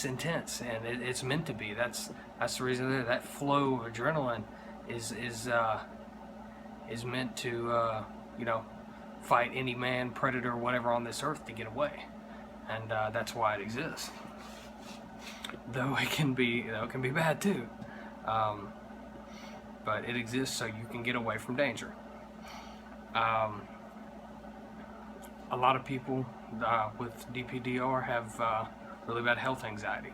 it's intense, and it's meant to be. That's the reason that flow of adrenaline is meant to fight any man, predator, whatever on this earth to get away, and that's why it exists. Though it can be bad too, but it exists so you can get away from danger. A lot of people with DPDR have really bad health anxiety.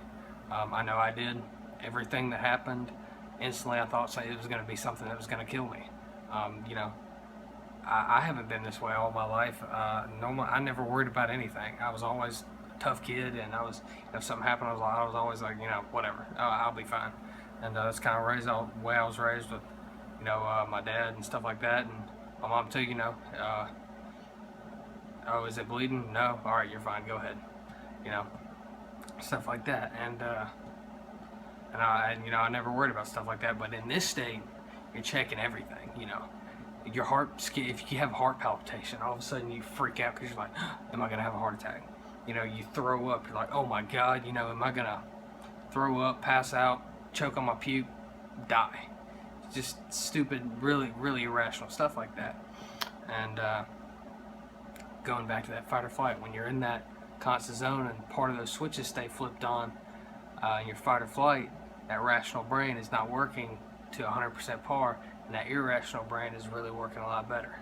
I know I did. Everything that happened, instantly I thought it was going to be something that was going to kill me. I haven't been this way all my life. I never worried about anything. I was always a tough kid, and if something happened, I was always like, whatever, I'll be fine. And that's kind of the way I was raised with, my dad and stuff like that, and my mom too. Oh, is it bleeding? No. All right, you're fine. Go ahead. Stuff like that, and I never worried about stuff like that. But in this state, you're checking everything. Your heart, if you have heart palpitation, all of a sudden you freak out because you're like, am I gonna have a heart attack? You throw up. You're like, oh my God. Am I gonna throw up, pass out, choke on my puke, die? Just stupid, really, really irrational stuff like that. And going back to that fight or flight, when you're in that constant zone and part of those switches stay flipped on in your fight or flight, that rational brain is not working to 100% par, and that irrational brain is really working a lot better.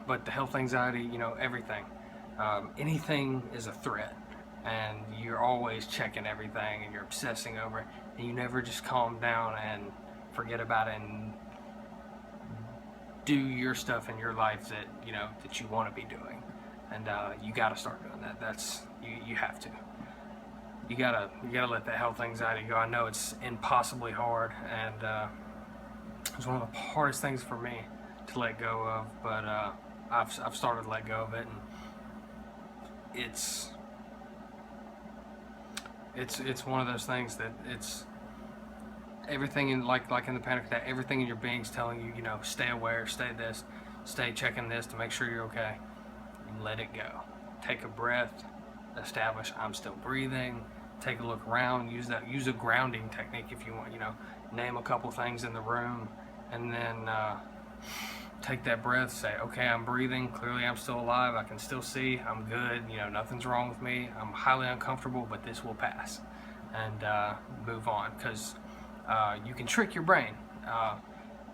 But the health anxiety, everything, anything is a threat, and you're always checking everything, and you're obsessing over it, and you never just calm down and forget about it and do your stuff in your life that that you want to be doing. And you got to start doing that. That's you have to. You gotta let that health anxiety go. I know it's impossibly hard, and it's one of the hardest things for me to let go of. But I've started to let go of it, and it's one of those things that it's everything in like in the panic attack. Everything in your being's telling you, stay aware, stay checking this to make sure you're okay. And let it go. Take a breath. Establish I'm still breathing. Take a look around. Use a grounding technique if you want. Name a couple things in the room, and then take that breath. Say, okay, I'm breathing. Clearly, I'm still alive. I can still see. I'm good. Nothing's wrong with me. I'm highly uncomfortable, but this will pass. And move on, because you can trick your brain.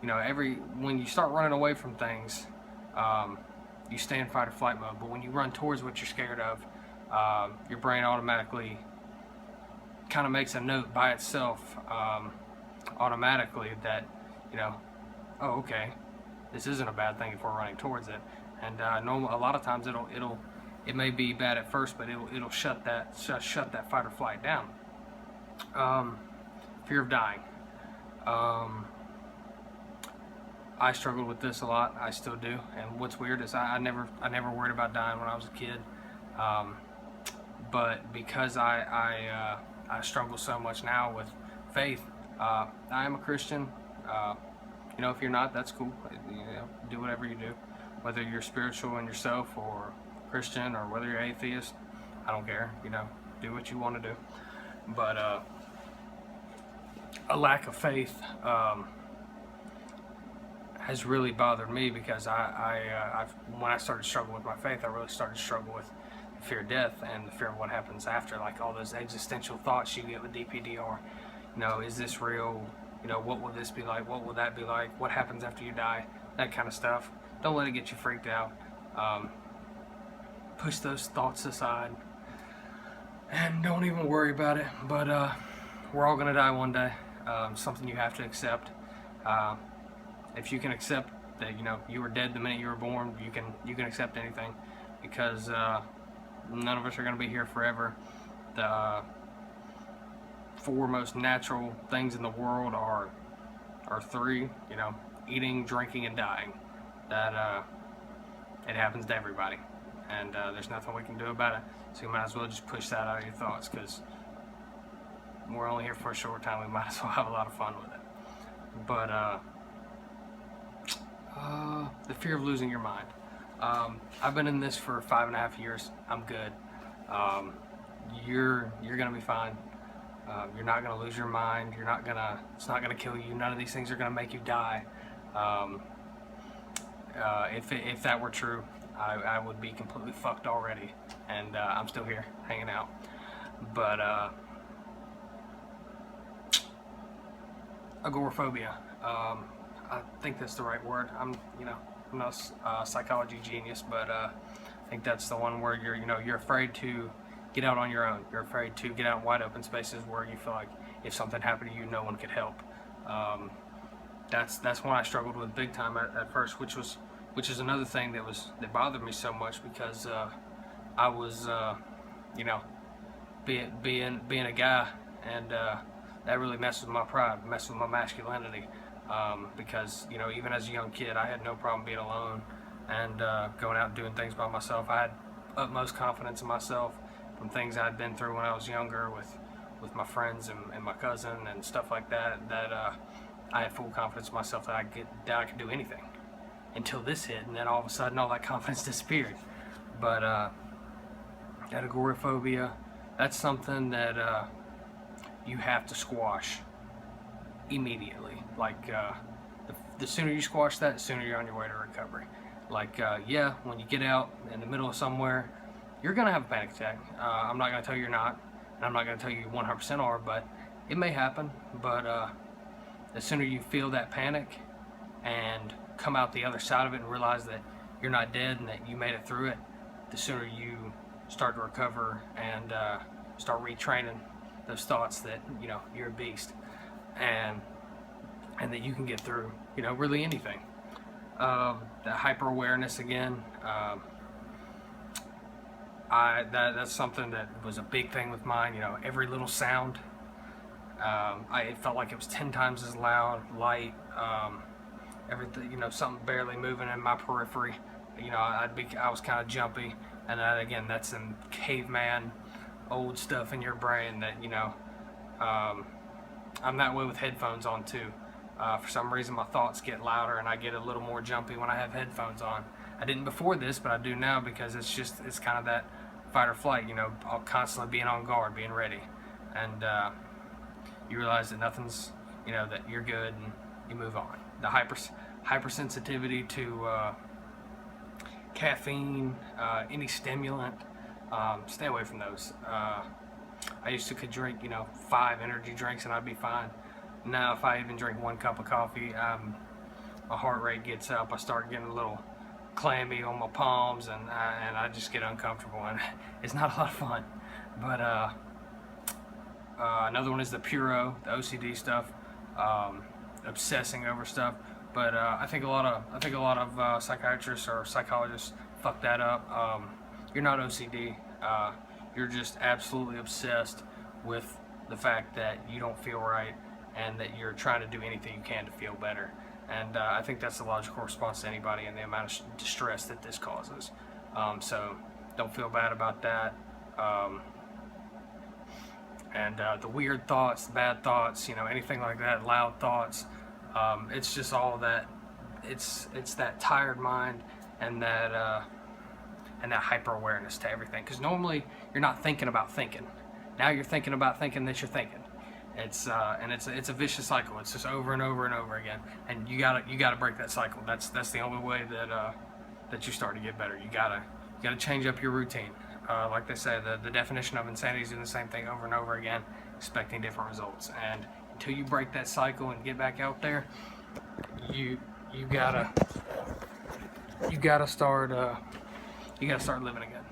When you start running away from things, you stay in fight or flight mode. But when you run towards what you're scared of, your brain automatically kind of makes a note by itself, automatically that oh, okay, this isn't a bad thing if we're running towards it. And a lot of times it may be bad at first, but it'll shut that fight or flight down. Fear of dying. I struggled with this a lot. I still do. And what's weird is I never worried about dying when I was a kid. But because I struggle so much now with faith, I am a Christian. If you're not, that's cool. Do whatever you do, whether you're spiritual in yourself or Christian, or whether you're atheist. I don't care. Do what you want to do. But a lack of faith has really bothered me, because when I started struggling with my faith, I really started to struggle with the fear of death and the fear of what happens after, like all those existential thoughts you get with DPDR. Is this real? What will this be like? What will that be like? What happens after you die? That kind of stuff. Don't let it get you freaked out. Push those thoughts aside and don't even worry about it. But we're all gonna die one day. Something you have to accept. If you can accept that you were dead the minute you were born, you can accept anything, because none of us are going to be here forever. The four most natural things in the world are three: eating, drinking, and dying. That it happens to everybody, and there's nothing we can do about it. So you might as well just push that out of your thoughts, because we're only here for a short time. We might as well have a lot of fun with it. But the fear of losing your mind. I've been in this for 5.5 years. I'm good. Um, you're gonna be fine. You're not gonna lose your mind. It's not gonna kill you. None of these things are gonna make you die. Um, if that were true, I would be completely fucked already, and I'm still here hanging out. But agoraphobia. I think that's the right word. I'm not a psychology genius, but I think that's the one where you're afraid to get out on your own. You're afraid to get out in wide open spaces where you feel like if something happened to you, no one could help. That's one I struggled with big time at first, which is another thing that bothered me so much because I was being a guy, and that really messed with my pride, messed with my masculinity. Because even as a young kid, I had no problem being alone and going out and doing things by myself. I had utmost confidence in myself from things I'd been through when I was younger with my friends and my cousin and stuff like that. That I had full confidence in myself that I could do anything until this hit, and then all of a sudden all that confidence disappeared. But that agoraphobia, that's something that you have to squash immediately. Like the sooner you squash that, the sooner you're on your way to recovery. Like when you get out in the middle of somewhere, you're gonna have a panic attack. I'm not gonna tell you you're not, and I'm not gonna tell you 100% are, but it may happen. But the sooner you feel that panic and come out the other side of it and realize that you're not dead and that you made it through it, the sooner you start to recover and start retraining those thoughts that you're a beast and that you can get through really anything. The hyper awareness again, that's something that was a big thing with mine. Every little sound, it felt like it was 10 times as loud, light, everything, something barely moving in my periphery. I was kind of jumpy, and again, that's some caveman old stuff in your brain that I'm that way with headphones on too. For some reason my thoughts get louder and I get a little more jumpy when I have headphones on. I didn't before this, but I do now because it's kind of that fight or flight, I'll constantly being on guard, being ready. And you realize that nothing's, that you're good and you move on. The hypersensitivity to caffeine, any stimulant, stay away from those. I used to could drink 5 energy drinks and I'd be fine. Now if I even drink 1 cup of coffee, my heart rate gets up. I start getting a little clammy on my palms, and I just get uncomfortable, and it's not a lot of fun. But another one is the puro, the OCD stuff, obsessing over stuff. But I think a lot of psychiatrists or psychologists fuck that up. You're not OCD. You're just absolutely obsessed with the fact that you don't feel right and that you're trying to do anything you can to feel better. And I think that's the logical response to anybody and the amount of distress that this causes. So don't feel bad about that. And the weird thoughts, the bad thoughts, anything like that, loud thoughts. It's just all that. It's that tired mind and that hyper awareness to everything. Because normally you're not thinking about thinking. Now you're thinking about thinking that you're thinking. It's a vicious cycle. It's just over and over and over again. And you gotta break that cycle. That's the only way that you start to get better. You gotta change up your routine. Like they say, the definition of insanity is doing the same thing over and over again, expecting different results. And until you break that cycle and get back out there, you gotta start living again.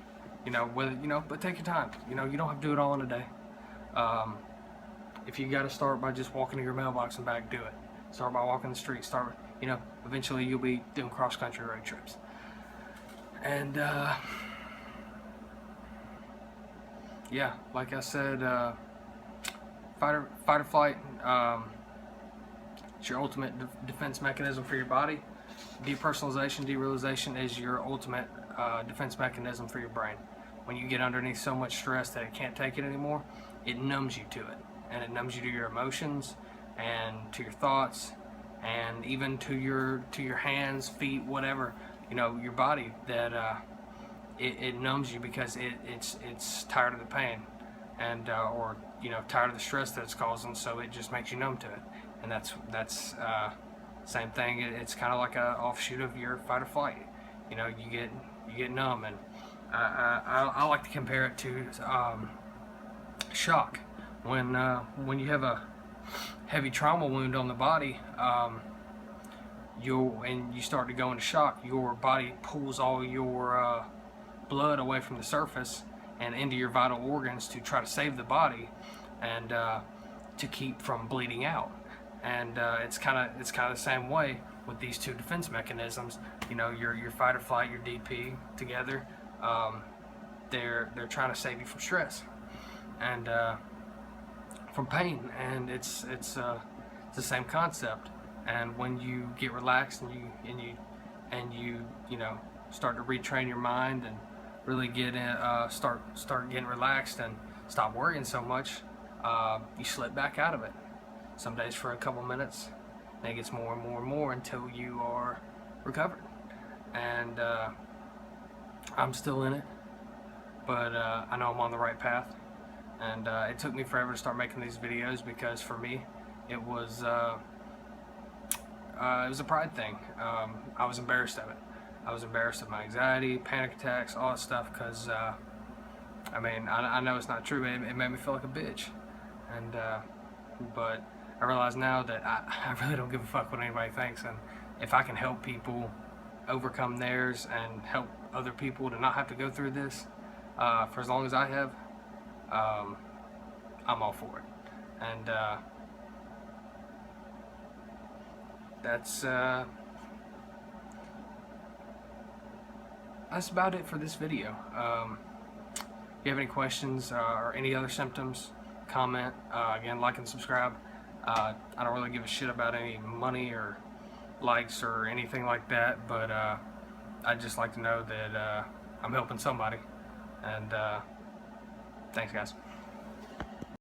But take your time. You don't have to do it all in a day. If you got to start by just walking to your mailbox and back, do it. Start by walking the street. Eventually you'll be doing cross-country road trips. And like I said, fight or flight. It's your ultimate defense mechanism for your body. Depersonalization, derealization is your ultimate defense mechanism for your brain. When you get underneath so much stress that it can't take it anymore, it numbs you to it. And it numbs you to your emotions and to your thoughts and even to your hands, feet, whatever. your body that it numbs you because it's tired of the pain, and or tired of the stress that it's causing, so it just makes you numb to it. And that's same thing. It's kind of like a offshoot of your fight or flight. You get numb, and I like to compare it to shock. When you have a heavy trauma wound on the body, you start to go into shock, your body pulls all your blood away from the surface and into your vital organs to try to save the body, and to keep from bleeding out. And it's kind of the same way with these two defense mechanisms. Your fight or flight, your DP together. They're trying to save you from stress and from pain, and it's the same concept. And when you get relaxed and you start to retrain your mind and really get in, start getting relaxed and stop worrying so much, you slip back out of it. Some days for a couple minutes, and it gets more and more and more until you are recovered. And I'm still in it, but I know I'm on the right path. And it took me forever to start making these videos, because for me it was a pride thing. I was embarrassed of it. I was embarrassed of my anxiety, panic attacks, all that stuff, because I know it's not true, but it made me feel like a bitch. And but I realize now that I really don't give a fuck what anybody thinks, and if I can help people overcome theirs and help other people to not have to go through this for as long as I have, I'm all for it. And that's about it for this video. If you have any questions or any other symptoms, comment. Again, like and subscribe. I don't really give a shit about any money or likes or anything like that, but I'd just like to know that I'm helping somebody. And thanks, guys.